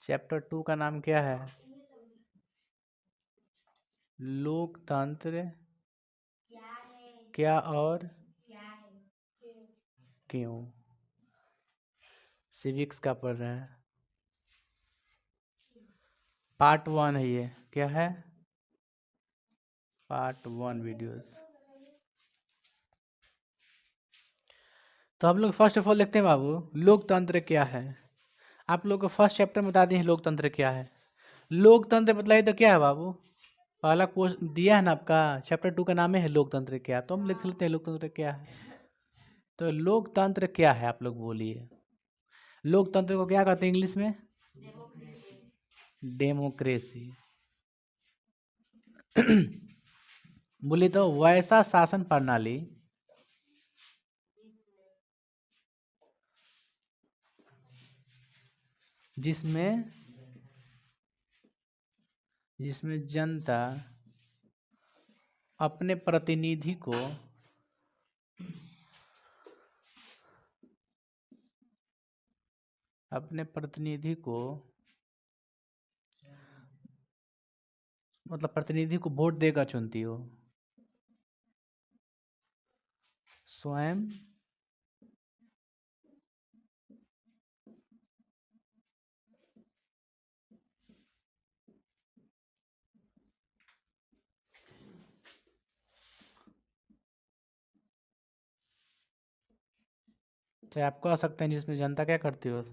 Chapter 2 का नाम क्या है? लोकतंत्र क्या और क्यों। सिविक्स का पढ़ रहे हैं। पार्ट 1 है ये। क्या है? Part 1 videos. तो हम लोग फर्स्ट ऑफ ऑल देखते हैं बाबू, लोकतंत्र क्या है। आप लोग को फर्स्ट चैप्टर में बता दिए हैं लोकतंत्र क्या है। लोकतंत्र बताइए तो क्या है बाबू? पहला कोर्स दिया है ना आपका, चैप्टर 2 का नाम है लोकतंत्र क्या, तो हम लिख लेते हैं लोकतंत्र क्या है। तो लोकतंत्र क्या है आप लोग बोलिए। लोकतंत्र को क्या कहते हैं इंग्लिश में? डेमोक्रेसी। बोली तो वैसा शासन प्रणाली जिसमें जनता अपने प्रतिनिधि को मतलब प्रतिनिधि को वोट देकर चुनती हो। स्वयं तो आप कह सकते हैं जिसमें जनता क्या करती हो,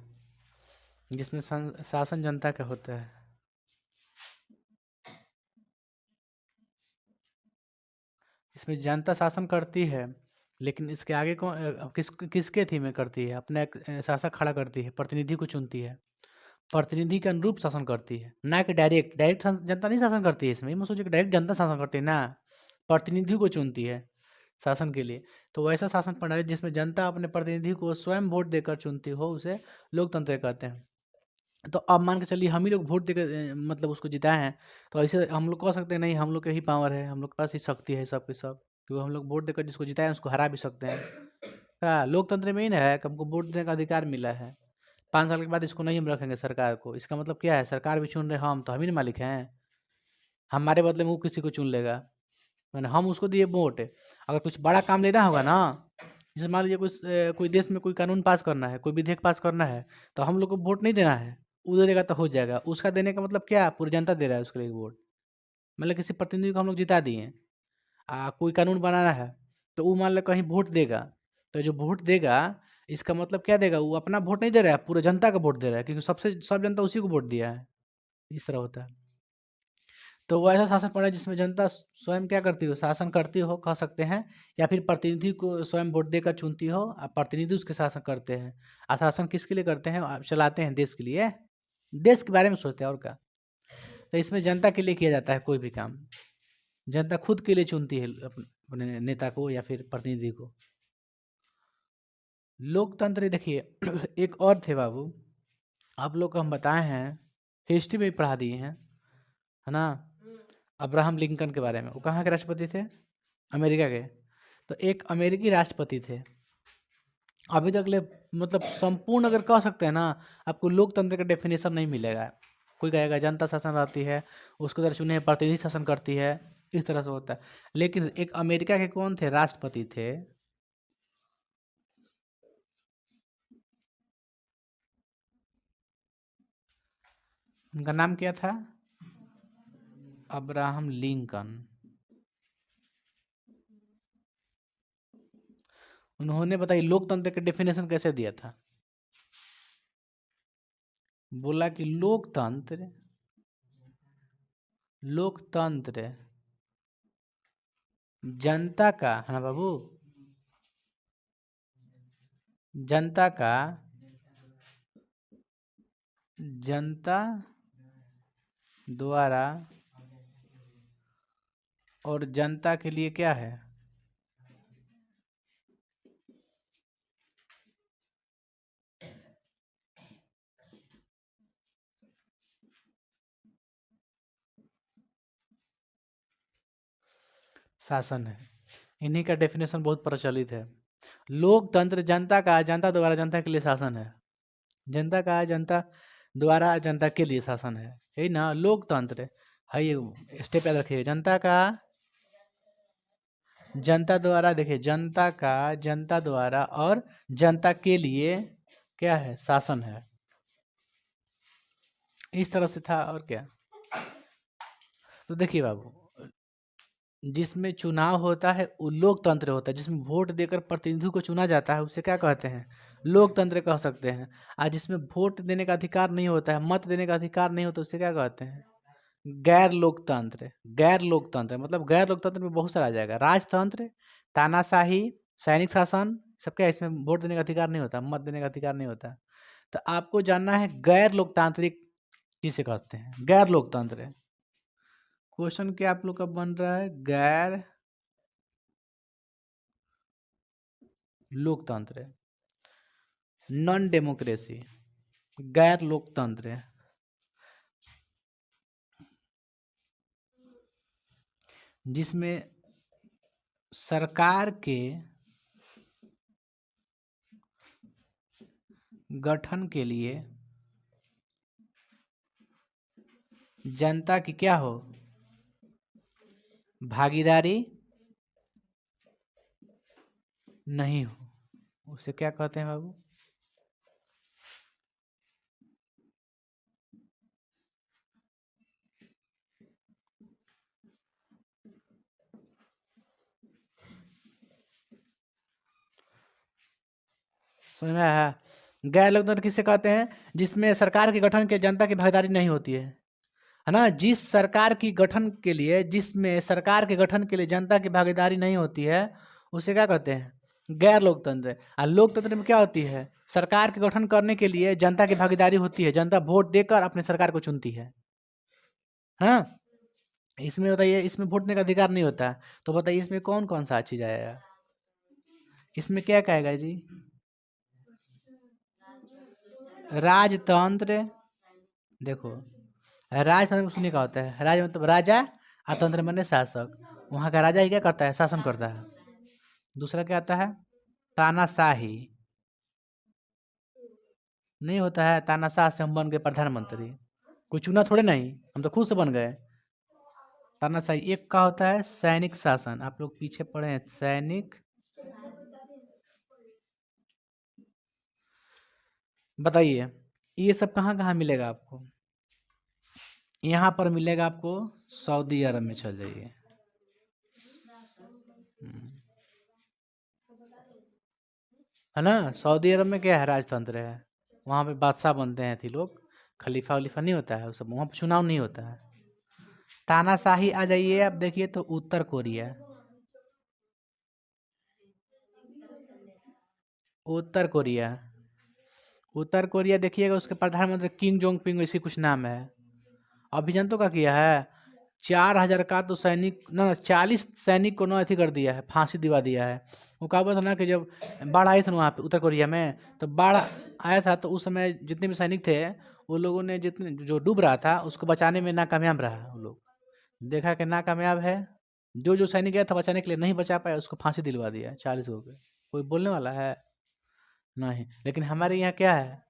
जिसमें शासन जनता का होता है। इसमें जनता शासन करती है, लेकिन इसके आगे कौन किसके थी में करती है? अपने एक शासक खड़ा करती है, प्रतिनिधि को चुनती है, प्रतिनिधि के अनुरूप शासन करती है, ना कि डायरेक्ट जनता नहीं शासन करती है। इसमें मत सोचिए कि डायरेक्ट जनता शासन करती है ना, प्रतिनिधि को चुनती है शासन के लिए। तो वैसा शासन प्रणाली जिसमें जनता अपने प्रतिनिधि को स्वयं वोट देकर चुनती हो, उसे लोकतंत्र कहते हैं। तो अब मान के चलिए हम ही लोग वोट देकर मतलब उसको जिताए हैं, तो ऐसे हम लोग कह सकते हैं नहीं हम लोग के ही पावर है, हम लोग के पास ही शक्ति है सब के सब, क्योंकि हम लोग वोट देकर जिसको जिताए हैं उसको हरा भी सकते हैं। क्या लोकतंत्र में ही ना है कि हमको वोट देने का अधिकार मिला है, 5 साल के बाद इसको नहीं हम रखेंगे सरकार को, इसका मतलब क्या है? सरकार भी चुन रहे हैं हम, तो हम ही ना मालिक हैं। हमारे बदले में वो किसी को चुन लेगा, मैंने हम उसको दिए वोट। अगर कुछ बड़ा काम लेना होगा ना, जैसे मान लीजिए कोई देश में कोई कानून पास करना है, कोई विधेयक पास करना है, तो हम लोग को वोट नहीं देना है, वो दे देगा तो हो जाएगा। उसका देने का मतलब क्या? पूरी जनता दे रहा है उसके लिए वोट, मतलब किसी प्रतिनिधि को हम लोग जिता दिए। कोई कानून बनाना है तो वो मान लो कहीं वोट देगा, तो जो वोट देगा इसका मतलब क्या देगा? वो अपना वोट नहीं दे रहा है, पूरे जनता का वोट दे रहा है, क्योंकि सब जनता उसी को वोट दिया है। इस तरह होता है। तो वो ऐसा शासन प्रणाली जिसमें जनता स्वयं क्या करती हो? शासन करती हो कह सकते हैं, या फिर प्रतिनिधि को स्वयं वोट देकर चुनती हो, प्रतिनिधि उसके शासन करते हैं। शासन किसके लिए करते हैं? चलाते हैं देश के लिए, देश के बारे में सोचते हैं और क्या। तो इसमें जनता के लिए किया जाता है कोई भी काम, जनता खुद के लिए चुनती है अपने नेता को या फिर प्रतिनिधि को। लोकतंत्र देखिए एक और थे बाबू, आप लोग को हम बताए हैं, हिस्ट्री में भी पढ़ा दिए हैं, है ना, अब्राहम लिंकन के बारे में। वो कहाँ के राष्ट्रपति थे? अमेरिका के। तो एक अमेरिकी राष्ट्रपति थे। अभी तक ले मतलब संपूर्ण अगर कह सकते हैं ना, आपको लोकतंत्र का डेफिनेशन नहीं मिलेगा। कोई कहेगा जनता शासन रहती है, उसके द्वारा चुने प्रतिनिधि शासन करती है, इस तरह से होता है। लेकिन एक अमेरिका के कौन थे? राष्ट्रपति थे, उनका नाम क्या था? Abraham Lincoln. उन्होंने बताइए लोकतंत्र का डेफिनेशन कैसे दिया था? बोला कि लोकतंत्र जनता का, है ना बाबू, जनता का, जनता द्वारा और जनता के लिए क्या है? शासन है। इन्हीं का डेफिनेशन बहुत प्रचलित है। लोकतंत्र जनता का, जनता द्वारा जनता के लिए शासन है। जनता का, जनता द्वारा जनता के लिए शासन है, यही ना लोकतंत्र है। ये स्टेप याद रखिए, जनता का, जनता द्वारा, देखिए जनता का, जनता द्वारा और जनता के लिए क्या है, शासन है। इस तरह से था और क्या। तो देखिए बाबू, जिसमें चुनाव होता है वो लोकतंत्र होता है, जिसमें वोट देकर प्रतिनिधि को चुना जाता है उसे क्या कहते हैं, लोकतंत्र कह सकते हैं। और जिसमें वोट देने का अधिकार नहीं होता है, मत देने का अधिकार नहीं होता, उसे क्या कहते हैं, गैर लोकतंत्र। गैर लोकतंत्र मतलब गैर लोकतंत्र में बहुत सारा आ जाएगा, राजतंत्र, तानाशाही, सैनिक शासन, सब क्या है, इसमें वोट देने का अधिकार नहीं होता, मत देने का अधिकार नहीं होता। तो आपको जानना है गैर लोकतांत्रिक किसे कहते हैं, गैर लोकतंत्र। क्वेश्चन क्या आप लोग का बन रहा है, गैर लोकतंत्र, नॉन डेमोक्रेसी, गैर लोकतंत्र, जिसमें सरकार के गठन के लिए जनता की क्या हो, भागीदारी नहीं हो, उसे क्या कहते हैं बाबू, समझ में आया। गैर लोकतंत्र किसे कहते हैं, जिसमें सरकार के गठन के जनता की भागीदारी नहीं होती है ना। जिस सरकार की गठन के लिए, जिसमें सरकार के गठन के लिए जनता की भागीदारी नहीं होती है, उसे क्या कहते हैं, गैर लोकतंत्र। और लोकतंत्र में क्या होती है, सरकार के गठन करने के लिए जनता की भागीदारी होती है, जनता वोट देकर अपने सरकार को चुनती है। हाँ, इसमें बताइए, इसमें वोट देने का अधिकार नहीं होता है, तो बताइए इसमें कौन कौन सा चीज आएगा, इसमें क्या कहेगा जी, राजतंत्र। देखो, राजतंत्र सुनिए क्या होता है, राज मतलब राजा और तंत्र माने शासक। वहाँ का राजा ही क्या करता है, शासन करता है। दूसरा क्या आता है, तानाशाही। नहीं होता है, तानाशाह से हम बन गए प्रधानमंत्री, कोई चुना थोड़े नहीं, हम तो खुद से बन गए। तानाशाही। एक का होता है सैनिक शासन, आप लोग पीछे पढ़े हैं, सैनिक। बताइए ये सब कहाँ कहाँ मिलेगा आपको, यहाँ पर मिलेगा आपको, सऊदी अरब में चल जाइए। है ना, सऊदी अरब में क्या है, राजतंत्र है, वहाँ पे बादशाह बनते हैं थी लोग, खलीफा वलीफा नहीं होता है, वो सब वहाँ पे चुनाव नहीं होता है। तानाशाही आ जाइए, अब देखिए तो उत्तर कोरिया, उत्तर कोरिया, उत्तर कोरिया देखिएगा, उसके प्रधानमंत्री किम जोंग पिंग ऐसी कुछ नाम है। अभी जनता का किया है, 4,000 का तो सैनिक ना, 40 सैनिक को ना अथी कर दिया है, फांसी दिवा दिया है। वो कहा था ना कि जब बाढ़ आई थी ना वहाँ पे उत्तर कोरिया में, तो बाढ़ आया था तो उस समय जितने भी सैनिक थे, वो लोगों ने जितने जो डूब रहा था उसको बचाने में नाकामयाब रहा। वो लोग देखा कि नाकामयाब है, जो सैनिक गया था बचाने के लिए नहीं बचा पाया, उसको फांसी दिलवा दिया 40 हो गए। कोई बोलने वाला है नहीं। लेकिन हमारे यहाँ क्या है,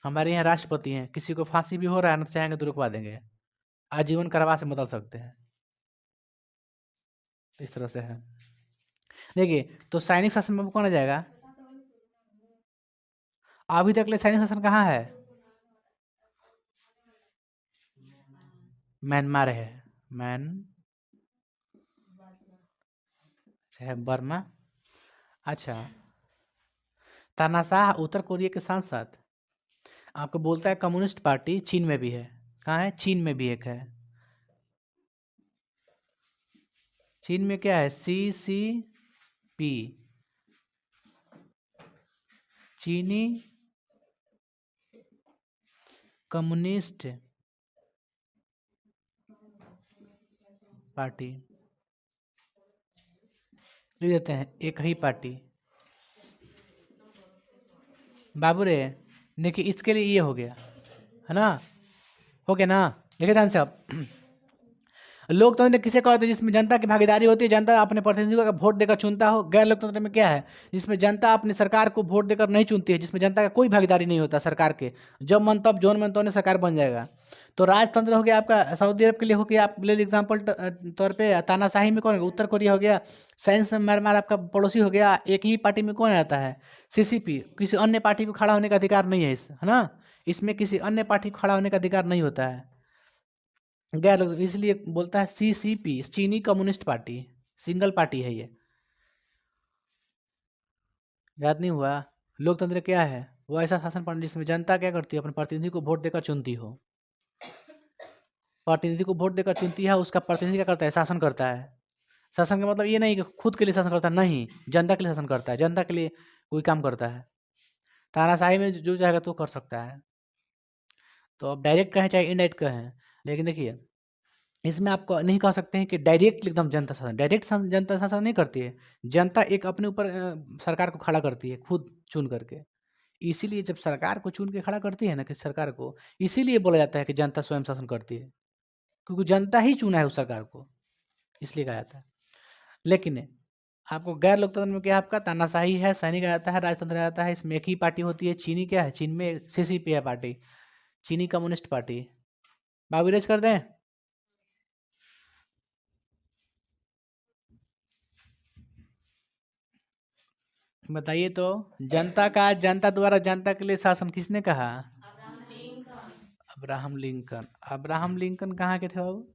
हमारे यहाँ राष्ट्रपति हैं, किसी को फांसी भी हो रहा है ना, चाहेंगे तो रुकवा देंगे, आजीवन कारावास से बदल सकते हैं। इस तरह से है। देखिए तो सैनिक शासन में कौन आ जाएगा, अभी तक ले सैनिक शासन कहाँ है, म्यांमार है, मैन है बर्मा। अच्छा, तानाशाह उत्तर कोरिया के साथ साथ आपको बोलता है कम्युनिस्ट पार्टी चीन में भी है। कहाँ है, चीन में भी एक है। चीन में क्या है, CCP, चीनी कम्युनिस्ट पार्टी, लिख देते हैं एक ही पार्टी। बाबू रे, देखिए इसके लिए ये हो गया, है ना, हो गया ना, लिखे ध्यान से आप। लोकतंत्र किसे कहते हैं? जिसमें जनता की भागीदारी होती है, जनता अपने प्रतिनिधियों का वोट देकर चुनता हो। गैर लोकतंत्र में क्या है? जिसमें जनता अपनी सरकार को वोट देकर नहीं चुनती है, जिसमें जनता का कोई भागीदारी नहीं होता सरकार के। जब मन तब जोन मन तो उन्हें सरकार बन जाएगा। तो राजतंत्र हो गया आपका सऊदी अरब के लिए, हो गया आप ले एग्जाम्पल तौर पर। तानाशाही में कौन? उत्तर कोरिया हो गया। साइंस म्यांमार आपका पड़ोसी हो गया। एक ही पार्टी में कौन आता है? सीसीपी। किसी अन्य पार्टी को खड़ा होने का अधिकार नहीं है, है ना? इसमें किसी अन्य पार्टी को खड़ा होने का अधिकार नहीं होता है। गैर इसलिए बोलता है सीसीपी, चीनी कम्युनिस्ट पार्टी, सिंगल पार्टी है ये। याद नहीं हुआ? लोकतंत्र क्या है? वो ऐसा शासन प्रणाली जिसमें जनता क्या करती है? अपने प्रतिनिधि को वोट देकर चुनती हो। प्रतिनिधि को वोट देकर चुनती है, उसका प्रतिनिधि क्या करता है? शासन करता है। शासन का मतलब ये नहीं कि खुद के लिए शासन करता है, नहीं, जनता के लिए शासन करता है, जनता के लिए कोई काम करता है। तानाशाही में जो चाहेगा तो कर सकता है। तो अब डायरेक्ट कहें चाहे इनडायरेक्ट कहें, लेकिन देखिए इसमें आप नहीं कह सकते हैं कि डायरेक्ट एकदम जनता शासन। डायरेक्ट जनता शासन नहीं करती है। जनता एक अपने ऊपर सरकार को खड़ा करती है खुद चुन करके। इसीलिए जब सरकार को चुन के खड़ा करती है ना कि सरकार को, इसीलिए बोला जाता है कि जनता स्वयं शासन करती है, क्योंकि जनता ही चुना है उस सरकार को, इसलिए कहा जाता है। लेकिन आपको गैर लोकतंत्र में क्या? आपका तानाशाही है, सैनिक आ जाता है, राजतंत्र आ जाता है। इसमें एक ही पार्टी होती है। चीनी क्या है? चीन में सीसीपी है पार्टी, चीनी कम्युनिस्ट पार्टी। बाबू रेज कर दें? बताइए तो, जनता का, जनता द्वारा जनता के लिए शासन किसने कहा? Abraham Lincoln. अब्राहम लिंकन कहाँ के थे बाबू?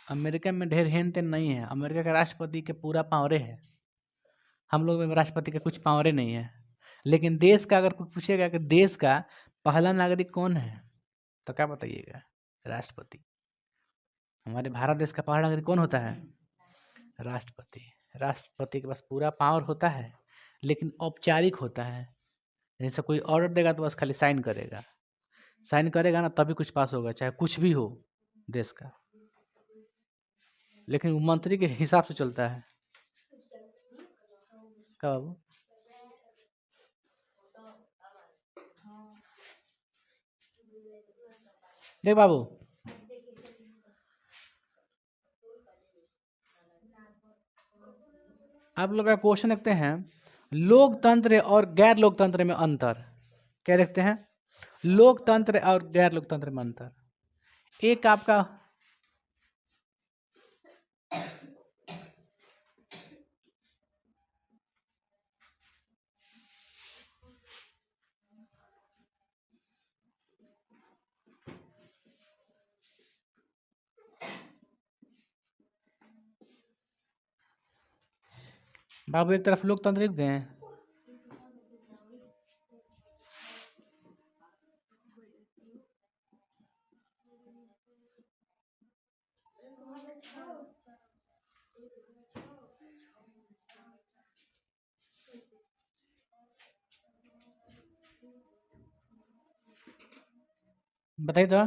अमेरिका में ढेर हेन तेन नहीं है। अमेरिका के राष्ट्रपति के पूरा पावरे है। हम लोग में राष्ट्रपति के कुछ पावरे नहीं है। लेकिन देश का अगर कोई पूछेगा कि देश का पहला नागरिक कौन है, तो क्या बताइएगा? राष्ट्रपति। हमारे भारत देश का पहला नागरिक कौन होता है? राष्ट्रपति। राष्ट्रपति के पास पूरा पावर होता है, लेकिन औपचारिक होता है। जैसे कोई ऑर्डर देगा तो बस खाली साइन करेगा। साइन करेगा ना तभी कुछ पास होगा, चाहे कुछ भी हो देश का। लेकिन वो मंत्री के हिसाब से चलता है। क्या बाबू? देख बाबू, आप लोग का क्वेश्चन देखते हैं, लोकतंत्र और गैर लोकतंत्र में अंतर क्या देखते हैं? लोकतंत्र और गैर लोकतंत्र में अंतर। एक आपका बाबू, एक तरफ लोकतंत्र लिख दें। बताइए तो,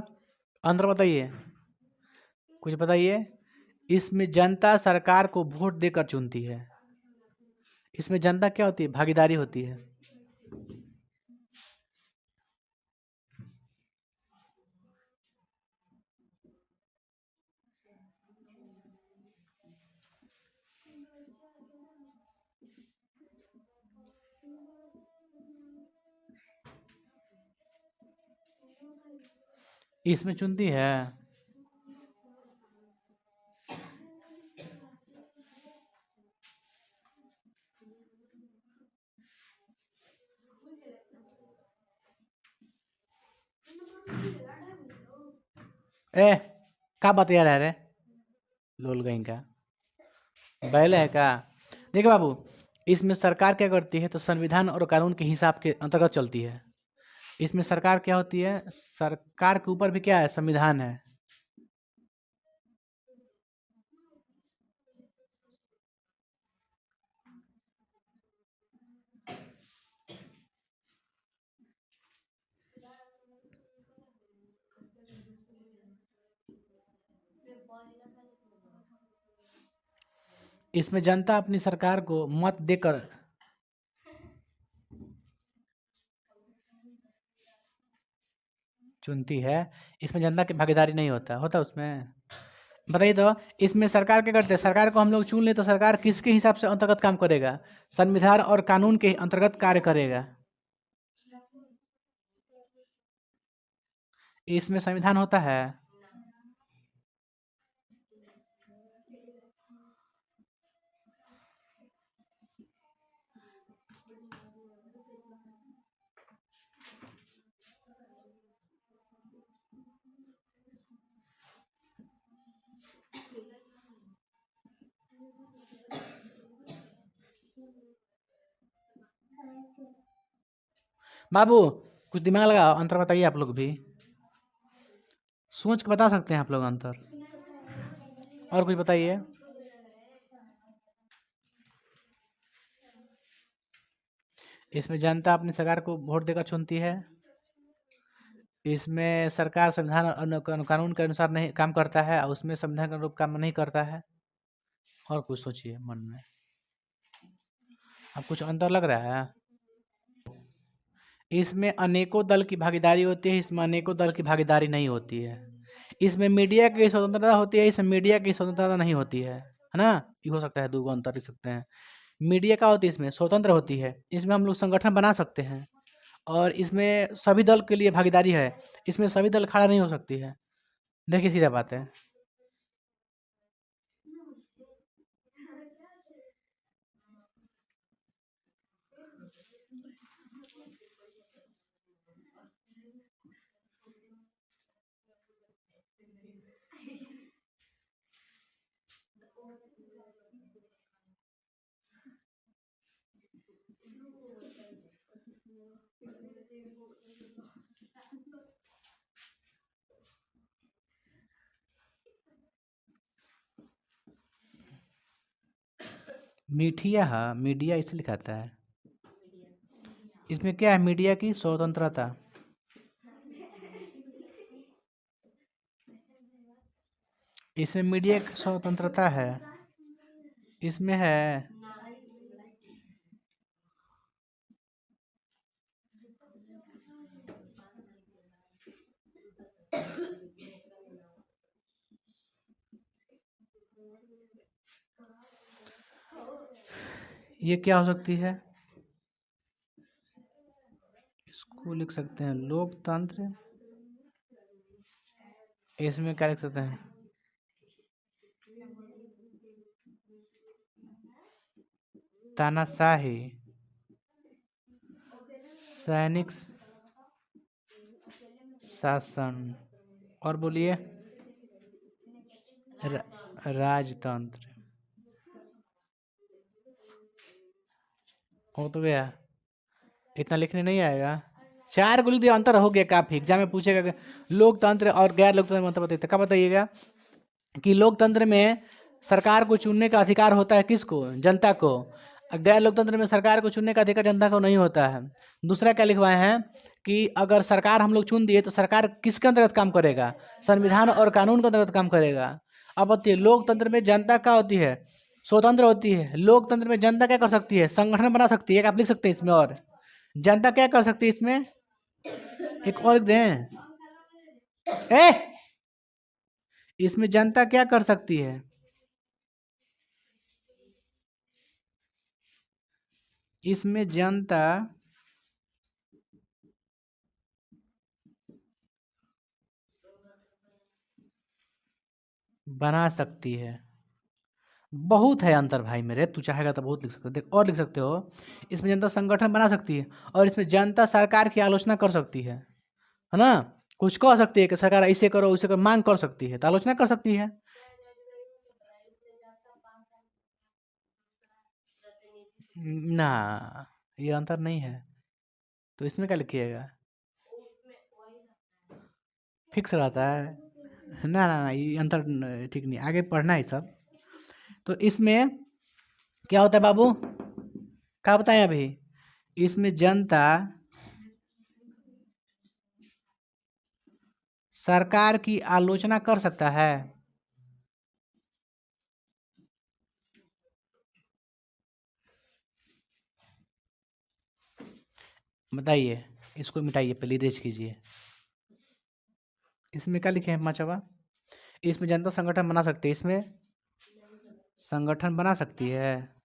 अंतर बताइए, कुछ बताइए। इसमें जनता सरकार को वोट देकर चुनती है। इसमें जनता क्या होती है? भागीदारी होती है। इसमें चुनती है। ए, क्या बतिया रहा रे? लोल गई का बैल है का? देखिए बाबू, इसमें सरकार क्या करती है? तो संविधान और कानून के हिसाब के अंतर्गत चलती है। इसमें सरकार क्या होती है? सरकार के ऊपर भी क्या है? संविधान है। इसमें जनता अपनी सरकार को मत देकर, चुनती है, इसमें जनता की भागीदारी नहीं होता उसमें? बताइए तो, इसमें सरकार क्या करते हैं? सरकार को हम लोग चुन ले तो सरकार किसके हिसाब से अंतर्गत काम करेगा? संविधान और कानून के अंतर्गत कार्य करेगा। इसमें संविधान होता है? बाबू कुछ दिमाग लगाओ, अंतर बताइए आप लोग भी। सोच के बता सकते हैं आप लोग अंतर। और कुछ बताइए। इसमें जनता अपनी सरकार को वोट देकर चुनती है। इसमें सरकार संविधान और कानून के अनुसार नहीं काम करता है, और उसमें संविधान के अनुरूप काम नहीं करता है। और कुछ सोचिए मन में, अब कुछ अंतर लग रहा है? इसमें अनेकों दल की भागीदारी होती है, इसमें अनेकों दल की भागीदारी नहीं होती है। इसमें मीडिया की स्वतंत्रता होती है, इसमें मीडिया की स्वतंत्रता नहीं होती है ना? ये हो सकता है, दो अंतर लिख सकते हैं। मीडिया क्या होती है? इसमें स्वतंत्र होती है, इसमें हम लोग संगठन बना सकते हैं, और इसमें सभी दल के लिए भागीदारी है, इसमें सभी दल खड़ा नहीं हो सकती है। देखिए सीधा बात है। मीठिया, हाँ मीडिया इसलिए लिखाता है। इसमें क्या है? मीडिया की स्वतंत्रता। इसमें मीडिया की स्वतंत्रता है, इसमें है। ये क्या हो सकती है? इसको लिख सकते हैं लोकतंत्र। इसमें क्या लिख सकते हैं? तानाशाही, सैनिक शासन, और बोलिए राजतंत्र। हो तो गया, इतना लिखने नहीं आएगा। 4 गुली दिया, अंतर हो गया काफी। एग्जाम में पूछेगा कि लोकतंत्र और गैर लोकतंत्र में अंतर बताइए, तो क्या बताइएगा? कि लोकतंत्र में सरकार को चुनने का अधिकार होता है किसको? जनता को। गैर लोकतंत्र में सरकार को चुनने का अधिकार जनता को नहीं होता है। दूसरा क्या लिखवाए हैं कि अगर सरकार हम लोग चुन दिए तो सरकार किसके अंतर्गत काम करेगा? संविधान और कानून के अंतर्गत काम करेगा। अब बताइए, लोकतंत्र में जनता क्या होती है? स्वतंत्र होती है। लोकतंत्र में जनता क्या कर सकती है? संगठन बना सकती है। आप लिख सकते हैं इसमें। और जनता क्या कर सकती है इसमें? एक और दें। ए इसमें जनता क्या कर सकती है? इसमें जनता बना सकती है। बहुत है अंतर भाई मेरे, तू चाहेगा तो बहुत लिख सकते हो। देख और लिख सकते हो, इसमें जनता संगठन बना सकती है, और इसमें जनता सरकार की आलोचना कर सकती है ना? कुछ कह सकती है कि सरकार ऐसे करो वैसे करो, मांग कर सकती है, तो आलोचना कर सकती है। ना, ये अंतर नहीं है, तो इसमें क्या लिखिएगा? फिक्स रहता है। ना ना ना, ये अंतर ठीक नहीं, आगे पढ़ना है सब। तो इसमें क्या होता है बाबू, क्या बताएं अभी? इसमें जनता सरकार की आलोचना कर सकता है। बताइए, इसको मिटाइए, पहले इरेज कीजिए। इसमें क्या लिखे हैं पांचवा? इसमें जनता संगठन बना सकती है, इसमें संगठन बना सकती है।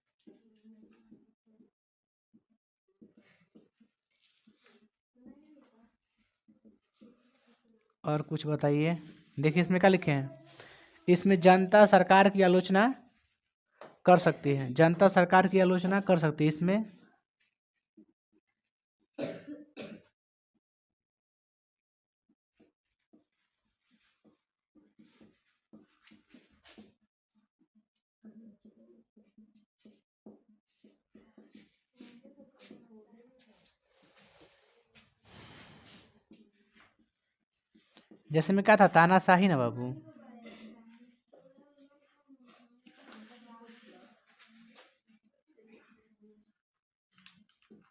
और कुछ बताइए। देखिए इसमें क्या लिखे हैं, इसमें जनता सरकार की आलोचना कर सकती है, जनता सरकार की आलोचना कर सकती है इसमें। जैसे में क्या था, तानाशाही ना बाबू।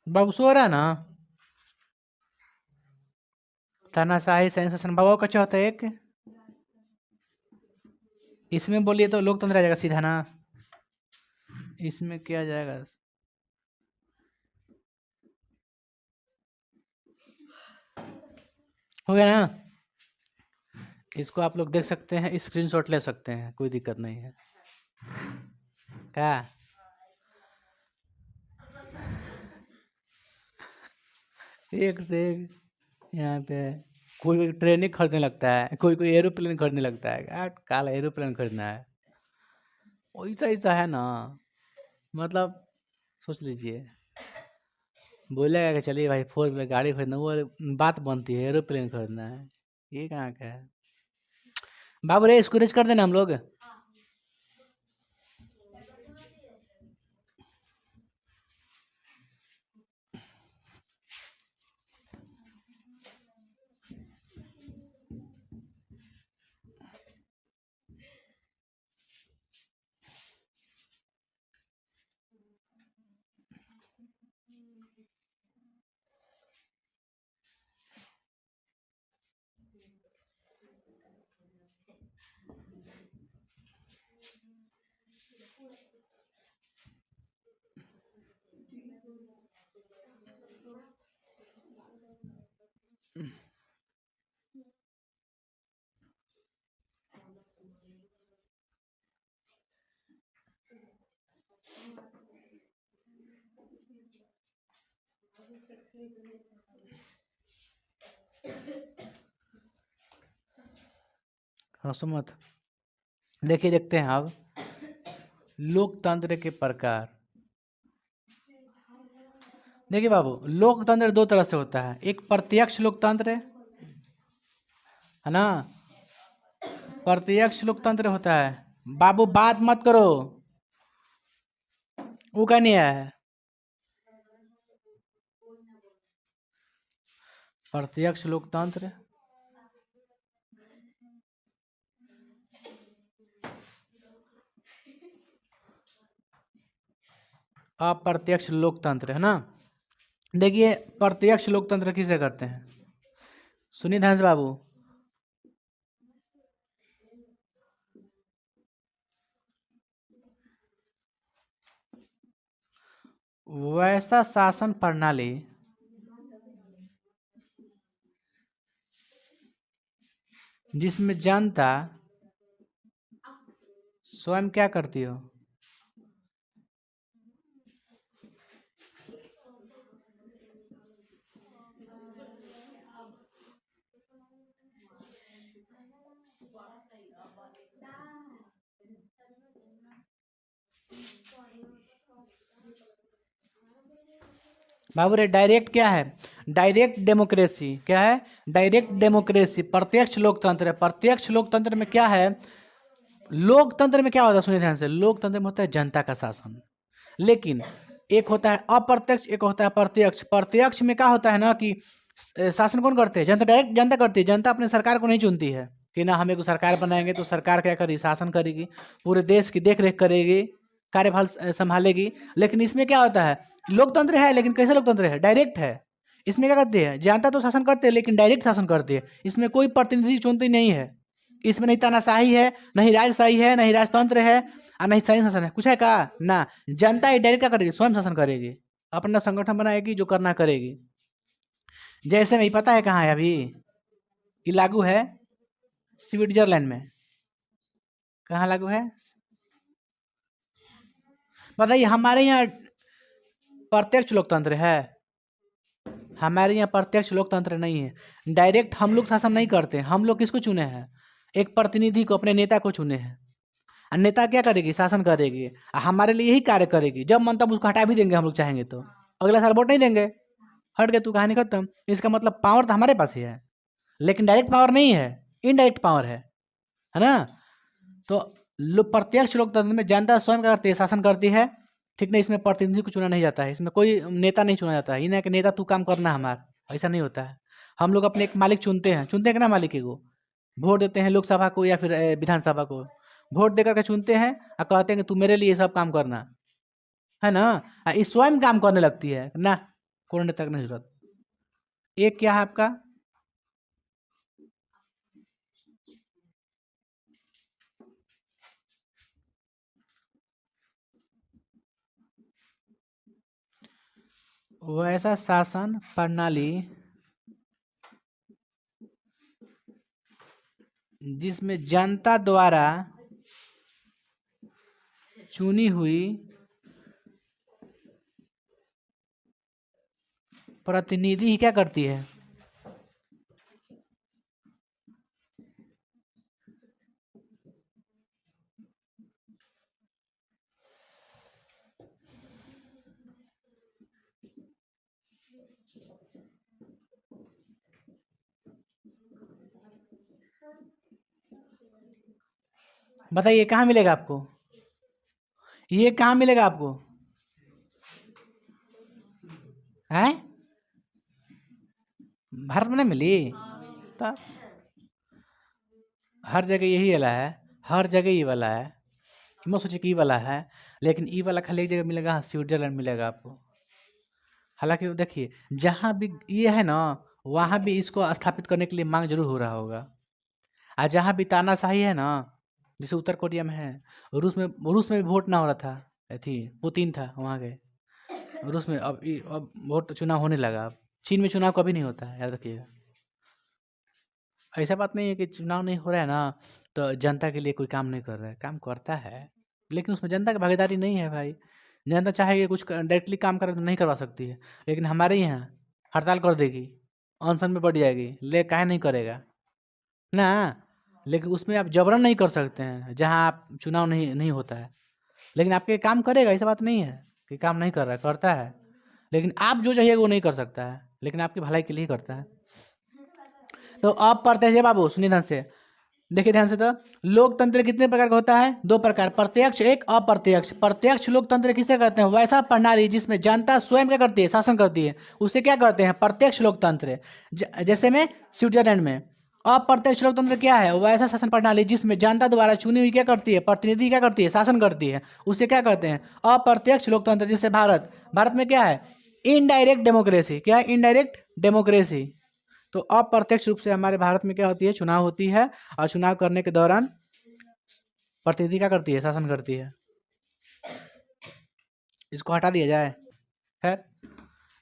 बाबू सो रहा ना? तानाशाही शासन बाबू का होता है एक। इसमें बोलिए तो लोकतंत्र आ जाएगा सीधा ना। इसमें क्या जाएगा, हो गया ना? इसको आप लोग देख सकते हैं, स्क्रीनशॉट ले सकते हैं, कोई दिक्कत नहीं है। क्या एक से एक यहाँ पे कोई कोई ट्रेन ही खरीदने लगता है, कोई कोई एरोप्लेन खरीदने लगता है। काला एरोप्लेन खरीदना है, वैसा ऐसा है ना। मतलब सोच लीजिए, बोलेगा कि चलिए भाई 4 व्हीलर गाड़ी खरीदना, वो बात बनती है एरोप्लेन खरीदना है। ये कहाँ का है बाबू रे? इसको रेज कर देना हम लोग। हंसो मत। देखिए देखते हैं अब लोकतंत्र के प्रकार। देखिए बाबू, लोकतंत्र 2 तरह से होता है, एक प्रत्यक्ष लोकतंत्र है ना, प्रत्यक्ष लोकतंत्र होता है। बाबू बात मत करो, वो क्या नहीं है। प्रत्यक्ष लोकतंत्र, अप्रत्यक्ष लोकतंत्र है ना। देखिए प्रत्यक्ष लोकतंत्र किसे करते हैं, सुनिए ध्यान से बाबू। वैसा शासन प्रणाली जिसमें जनता स्वयं क्या करती हो, बाबू रे डायरेक्ट क्या है, डायरेक्ट डेमोक्रेसी क्या है, डायरेक्ट डेमोक्रेसी प्रत्यक्ष लोकतंत्र है। प्रत्यक्ष लोकतंत्र में क्या है, लोकतंत्र में क्या होता है, सुनिए ध्यान से, लोकतंत्र में होता है जनता का शासन। लेकिन एक होता है अप्रत्यक्ष, एक होता है प्रत्यक्ष। प्रत्यक्ष में क्या होता है ना कि शासन कौन करते हैं, जनता, डायरेक्ट जनता करती है। जनता अपने सरकार को नहीं चुनती है कि ना हमें को सरकार बनाएंगे तो सरकार क्या करेगी, शासन करेगी, पूरे देश की देख रेख करेगी, कार्यभार संभालेगी। लेकिन इसमें क्या होता है, लोकतंत्र है लेकिन कैसे लोकतंत्र है, डायरेक्ट है। इसमें क्या करती है, जनता तो शासन करते हैं लेकिन डायरेक्ट शासन करती है। इसमें कोई प्रतिनिधि चुनती नहीं है। इसमें नहीं तानाशाही है, नहीं राजशाही है, नहीं राजतंत्र है और नहीं सैनिक शासन है। कुछ है कहा ना, जनता ही डायरेक्ट क्या करेगी, स्वयं शासन करेगी, अपना संगठन बनाएगी, जो करना करेगी। जैसे में पता है कहाँ है अभी, ये लागू है स्विट्जरलैंड में। कहाँ लागू है बताइए? हमारे यहाँ प्रत्यक्ष लोकतंत्र है? हमारे यहाँ प्रत्यक्ष लोकतंत्र नहीं है। डायरेक्ट हम लोग शासन नहीं करते। हम लोग किसको चुने हैं? एक प्रतिनिधि को, अपने नेता को चुने हैं। और नेता क्या करेगी? शासन करेगी। हमारे लिए यही कार्य करेगी। जब मन तब उसको हटा भी देंगे हम लोग चाहेंगे तो। अगला साल वोट नहीं देंगे, हट गए तू, कहानी खत्म। इसका मतलब पावर तो हमारे पास ही है, लेकिन डायरेक्ट पावर नहीं है, इनडायरेक्ट पावर है ना। तो प्रत्यक्ष लोकतंत्र में जनता स्वयं क्या करती है? शासन करती है, ठीक नहीं। इसमें प्रतिनिधि को चुना नहीं जाता है, इसमें कोई नेता नहीं चुना जाता है। ये ना कि नेता तू काम करना हमारा, ऐसा नहीं होता है। हम लोग अपने एक मालिक चुनते हैं कि ना, मालिक को वोट देते हैं, लोकसभा को या फिर विधानसभा को वोट देकर के चुनते हैं और कहते हैं कि तू मेरे लिए सब काम करना है ना। इस स्वयं काम करने लगती है ना, कोई नेता की नहीं जरूरत। एक क्या है आपका? वैसा शासन प्रणाली जिसमें जनता द्वारा चुनी हुई प्रतिनिधि ही क्या करती है? बताइए कहाँ मिलेगा आपको? ये कहाँ मिलेगा आपको? है भारत में नहीं मिली? तो हर जगह यही वाला है, हर जगह ये वाला है। मत सोचिए कि ई वाला है, लेकिन ई वाला खाली एक जगह मिलेगा, स्विट्जरलैंड मिलेगा आपको। हालांकि देखिए, जहाँ भी ये है ना, वहाँ भी इसको स्थापित करने के लिए मांग जरूर हो रहा होगा। और जहाँ भी तानाशाही है ना, जैसे उत्तर कोरिया में है, रूस में भी वोट ना हो रहा था, थी पुतिन था वहाँ के रूस में। अब वोट चुनाव होने लगा। अब चीन में चुनाव कभी नहीं होता है, याद रखिएगा। ऐसा बात नहीं है कि चुनाव नहीं हो रहा है ना तो जनता के लिए कोई काम नहीं कर रहा है, काम करता है, लेकिन उसमें जनता की भागीदारी नहीं है भाई। जनता चाहेगी कुछ डायरेक्टली काम करे तो नहीं करवा सकती है, लेकिन हमारे यहाँ हड़ताल कर देगी, अनशन में बढ़ जाएगी, ले काहे नहीं करेगा ना। लेकिन उसमें आप जबरन नहीं कर सकते हैं जहाँ आप चुनाव नहीं नहीं होता है। लेकिन आपके काम करेगा, ऐसा बात नहीं है कि काम नहीं कर रहा है, करता है। लेकिन आप जो चाहिए वो नहीं कर सकता है, लेकिन आपकी भलाई के लिए ही करता है। तो अप्रत्यक्ष बाबू सुनिए ध्यान से, देखिए ध्यान से। तो लोकतंत्र कितने प्रकार का होता है? दो प्रकार, प्रत्यक्ष एक अप्रत्यक्ष। प्रत्यक्ष लोकतंत्र किसे कहते हैं? वैसा प्रणाली जिसमें जनता स्वयं क्या करती है? शासन करती है, उसे क्या कहते हैं? प्रत्यक्ष लोकतंत्र। जैसे में स्विट्जरलैंड में। अप्रत्यक्ष लोकतंत्र क्या है? वैसा शासन प्रणाली जिसमें जनता द्वारा चुनी हुई क्या करती है? प्रतिनिधि क्या करती है? शासन करती है, उसे क्या कहते हैं? अप्रत्यक्ष लोकतंत्र। जैसे भारत में क्या है? Indirect democracy. क्या है? Indirect democracy. तो अप्रत्यक्ष रूप से हमारे भारत में क्या होती है? चुनाव होती है, और चुनाव करने के दौरान प्रतिनिधि क्या करती है? शासन करती है। इसको हटा दिया जाए। खैर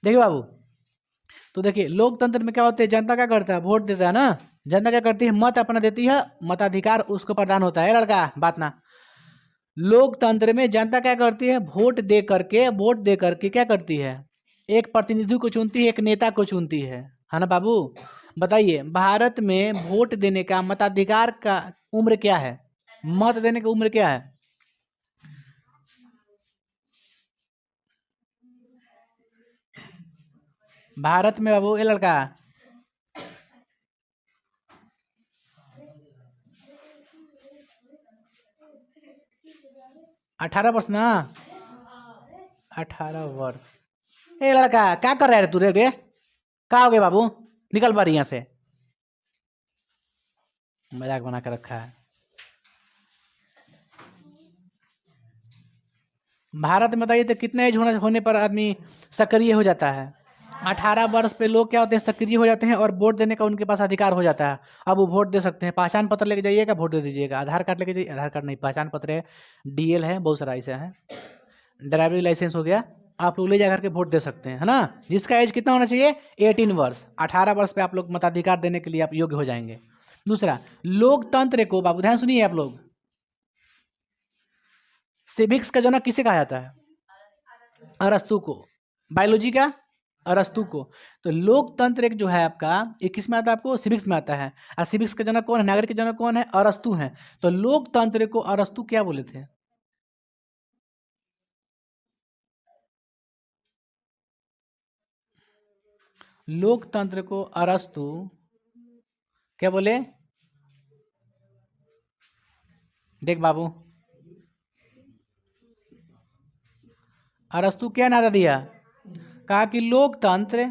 देखिए बाबू, तो देखिए लोकतंत्र में क्या होता है? जनता क्या करता है? वोट देता है ना। जनता क्या करती है? मत अपना देती है, मताधिकार उसको प्रदान होता है। लड़का बात ना, लोकतंत्र में जनता क्या करती है? वोट दे करके क्या करती है? एक प्रतिनिधि को चुनती है, एक नेता को चुनती है ना बाबू। बताइए भारत में वोट देने का, मताधिकार का उम्र क्या है? मत देने की उम्र क्या है? भारत में बाबू, ये लड़का 18 वर्ष ना, 18 वर्ष। ए लड़का क्या कर रहा है तू रे? क्या हो गया बाबू? निकल बारी यहाँ से, मजाक बना कर रखा है। भारत में बताइए तो कितने एज होने पर आदमी सक्रिय हो जाता है? 18 वर्ष पे लोग क्या होते हैं? सक्रिय हो जाते हैं, और वोट देने का उनके पास अधिकार हो जाता है। अब वो वोट दे सकते हैं। पहचान पत्र लेके जाइएगा, वोट दे दीजिएगा। आधार कार्ड लेके जाइए, आधार कार्ड नहीं, पहचान पत्र है, डीएल है, बहुत सारा ऐसा है, ड्राइवरी लाइसेंस हो गया, आप लोग ले जा करके वोट दे सकते हैं, है ना। जिसका एज कितना होना चाहिए? 18 वर्ष। 18 वर्ष पे आप लोग मताधिकार देने के लिए आप योग्य हो जाएंगे। दूसरा, लोकतंत्र को, बाबू ध्यान सुनिए आप लोग, सिविक्स का जनक किसे कहा जाता है? अरस्तु को। बायोलॉजी का अरस्तु को। तो लोकतंत्र एक जो है आपका, ये किस में आता है आपको? सिविक्स में आता है। और सिविक्स का जनक कौन है? नागरिक के जनक कौन है? अरस्तु है। तो लोकतंत्र को अरस्तु क्या बोले थे? लोकतंत्र को अरस्तु क्या बोले? देख बाबू, अरस्तु क्या नारा दिया? कहा कि लोकतंत्र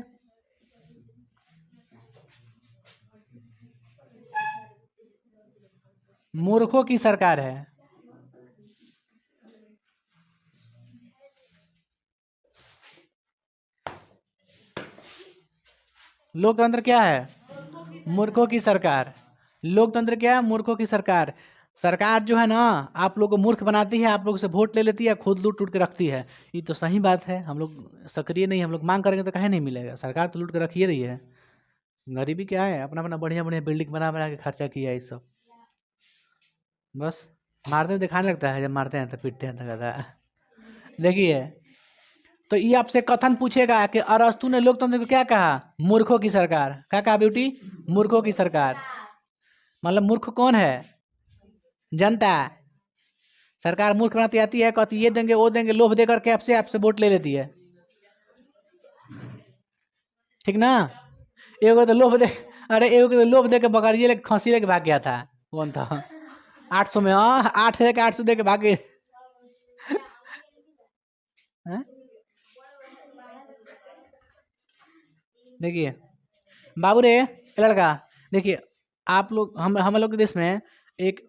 मूर्खों की सरकार है। लोकतंत्र क्या है? मूर्खों की सरकार। लोकतंत्र क्या है? मूर्खों की सरकार। सरकार जो है ना, आप लोग को मूर्ख बनाती है, आप लोग से वोट ले लेती है, खुद लूट लूट के रखती है। ये तो सही बात है। हम लोग सक्रिय नहीं, हम लोग मांग करेंगे तो कहीं नहीं मिलेगा। सरकार तो लूट के रख ही रही है। गरीबी क्या है? अपना अपना बढ़िया बढ़िया बिल्डिंग बना बना के खर्चा किया है सब। बस मारते दिखाने लगता है, जब मारते हैं तो पीटते हैं तो कहता है। देखिए, तो ये आपसे कथन पूछेगा कि अरस्तु ने लोकतंत्र को क्या कहा? मूर्खों की सरकार। क्या कहा बेटी? मूर्खों की सरकार। मतलब मूर्ख कौन है? जनता। सरकार मूर्ख बनाती आती है, कहती ये देंगे वो देंगे, लोभ देकर के आपसे आपसे वोट ले लेती है। ठीक ना? एगो तो लोभ दे, अरे एगो तो लोभ दे के बकरिए लेके खसी लेके भाग गया था। कौन था? 800 में, हाँ 8,800 दे के भागे। हैं? देखिए बाबू रे, ये लड़का, देखिए आप लोग, हम लोग के देश में एक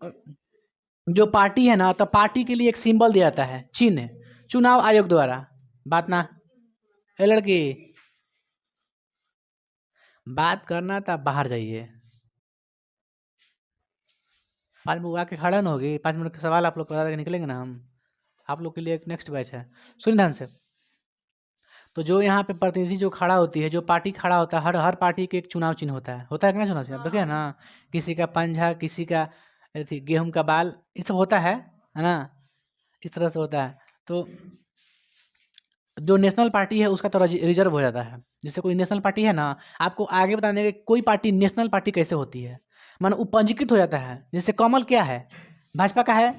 जो पार्टी है ना, तो पार्टी के लिए एक सिंबल दिया जाता है, चिन्ह, चुनाव आयोग द्वारा। बात ना, ए लड़की, बात करना था बाहर जाइए। 5 मिनट आके खड़ा ना होगी, 5 मिनट का सवाल आप लोग बता के निकलेंगे ना हम। आप लोग के लिए एक नेक्स्ट बैच है, सुन ध्यान से। तो जो यहाँ पे प्रतिनिधि जो खड़ा होती है, जो पार्टी खड़ा होता है, हर हर पार्टी के एक चुनाव चिन्ह होता है कि ना? चुनाव चिन्ह देखे ना, किसी का पंजा, किसी का गेहूं का बाल, ये सब होता है ना? इस तरह से होता है। तो जो नेशनल पार्टी है उसका तो रिजर्व हो जाता है। जैसे कोई नेशनल पार्टी है ना, आपको आगे बता देंगे कोई पार्टी नेशनल पार्टी कैसे होती है। मानो वो पंजीकृत हो जाता है। जैसे कमल क्या है? भाजपा का है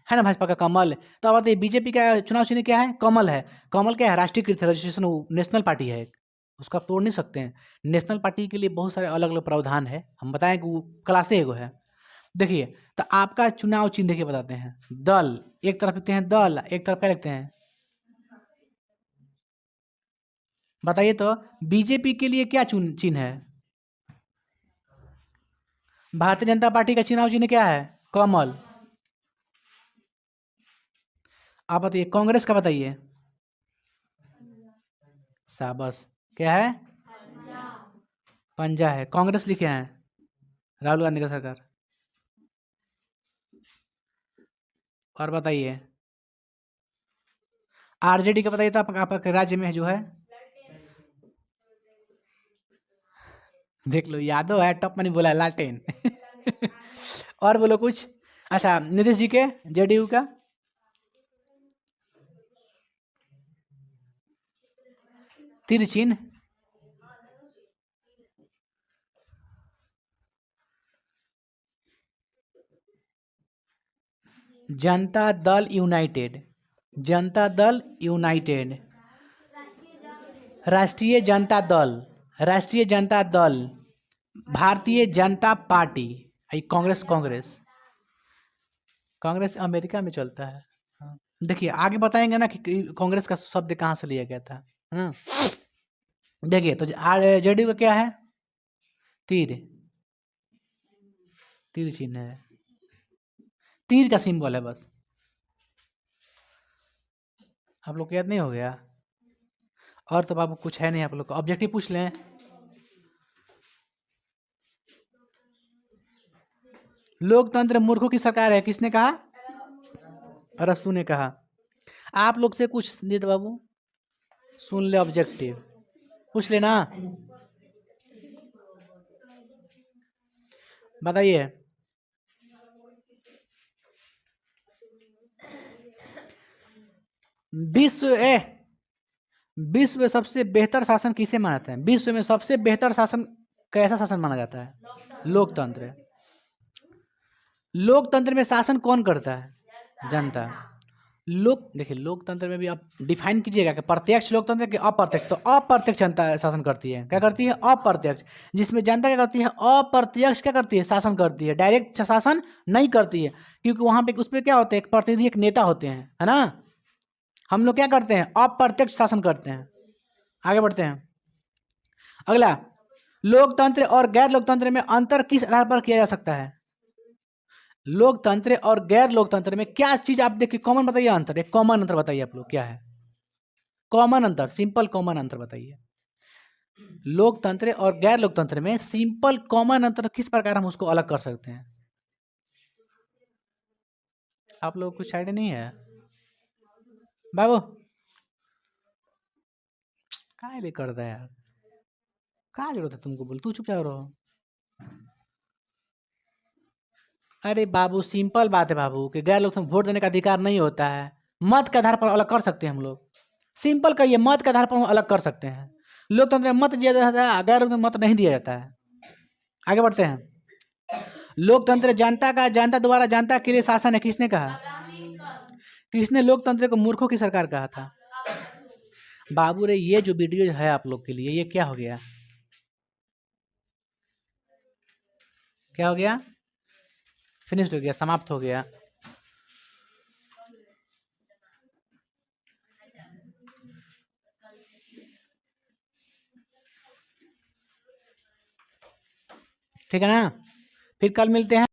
ना? भाजपा का कमल। तो अब बताइए बीजेपी का चुनाव चिन्ह क्या है? कमल है। कमल क्या है? राष्ट्रीयकृत है, रजिस्ट्रेशन, नेशनल पार्टी है एक। उसको आप तोड़ नहीं सकते हैं। नेशनल पार्टी के लिए बहुत सारे अलग अलग प्रावधान है, हम बताएं कि वो क्लासे एगो है। देखिए, तो आपका चुनाव चिन्ह देखिए बताते हैं। दल, एक तरफ लिखते हैं दल, एक तरफ क्या लिखते हैं? बताइए तो, बीजेपी के लिए क्या चिन्ह है? भारतीय जनता पार्टी का चुनाव चिन्ह क्या है? कमल। आप बताइए कांग्रेस का बताइए। शाबाश, क्या है? पंजा है। कांग्रेस लिखे हैं राहुल गांधी का सरकार। और बताइए आरजेडी का बताइए तो आपके राज्य में जो है, देख लो, यादव है, टॉप मनी बोला है, लालटेन। और बोलो कुछ। अच्छा, नीतीश जी के जेडीयू का तीर चिन्ह। जनता दल यूनाइटेड। जनता दल यूनाइटेड। राष्ट्रीय जनता दल। राष्ट्रीय जनता दल। भारतीय जनता पार्टी। कांग्रेस, कांग्रेस, कांग्रेस अमेरिका में चलता है। हाँ। देखिए आगे बताएंगे ना कि कांग्रेस का शब्द कहाँ से लिया गया था, है ना? देखिए तो जेडीयू का क्या है? तीर। तीर चिन्ह है, तीर का सिंबल है बस। आप लोग को याद नहीं हो गया? और तो बाबू कुछ है नहीं, आप लोग को ऑब्जेक्टिव पूछ लें। लोकतंत्र मूर्खों की सरकार है, किसने कहा? अरस्तु ने कहा। आप लोग से कुछ नहीं तो बाबू, सुन ले, ऑब्जेक्टिव पूछ लेना। बताइए। विश्व विश्व में सबसे बेहतर शासन किसे मानते हैं? विश्व में सबसे बेहतर शासन कैसा शासन माना जाता है? लोकतंत्र। लोकतंत्र में शासन कौन करता है? जनता। लोक देखिए, लोकतंत्र में भी आप डिफाइन कीजिएगा कि प्रत्यक्ष लोकतंत्र कि अप्रत्यक्ष। तो अप्रत्यक्ष जनता शासन करती है। क्या करती है? अप्रत्यक्ष। जिसमें जनता क्या करती है? अप्रत्यक्ष क्या करती है? शासन करती है। डायरेक्ट शासन नहीं करती है, क्योंकि वहां पे उसमें क्या होते हैं? एक प्रतिनिधि, एक नेता होते हैं, है ना। हम लोग क्या करते हैं? अप्रत्यक्ष शासन करते हैं। आगे बढ़ते हैं। अगला, लोकतंत्र और गैर लोकतंत्र में अंतर किस आधार पर किया जा सकता है? लोकतंत्र और गैर लोकतंत्र में क्या चीज आप देखिए कॉमन बताइए। अंतर, एक कॉमन अंतर बताइए आप लोग, क्या है कॉमन अंतर? सिंपल कॉमन अंतर बताइए। लोकतंत्र और गैर लोकतंत्र में सिंपल कॉमन अंतर किस प्रकार हम उसको अलग कर सकते हैं? आप लोग कुछ आइडिया नहीं है बाबू? काय ले करता है यार, क्या जरूरत है तुमको बोल, तू चुपचाप रहो। अरे बाबू, सिंपल बात है बाबू कि गैर लोकतंत्र वोट देने का अधिकार नहीं होता है। मत के आधार पर अलग कर सकते हैं हम लोग। सिंपल कहिए, मत के आधार पर हम अलग कर सकते हैं। लोकतंत्र में मत दिया जाता है, गैर लोकतंत्र में मत नहीं दिया जाता है। आगे बढ़ते हैं। लोकतंत्र जनता का, जनता द्वारा जनता के लिए शासन है, किसने कहा? किसने लोकतंत्र को मूर्खों की सरकार कहा था? बाबू रे, ये जो वीडियो है आप लोग के लिए, ये क्या हो गया? क्या हो गया? फिनिश्ड हो गया, समाप्त हो गया। ठीक है ना? फिर कल मिलते हैं।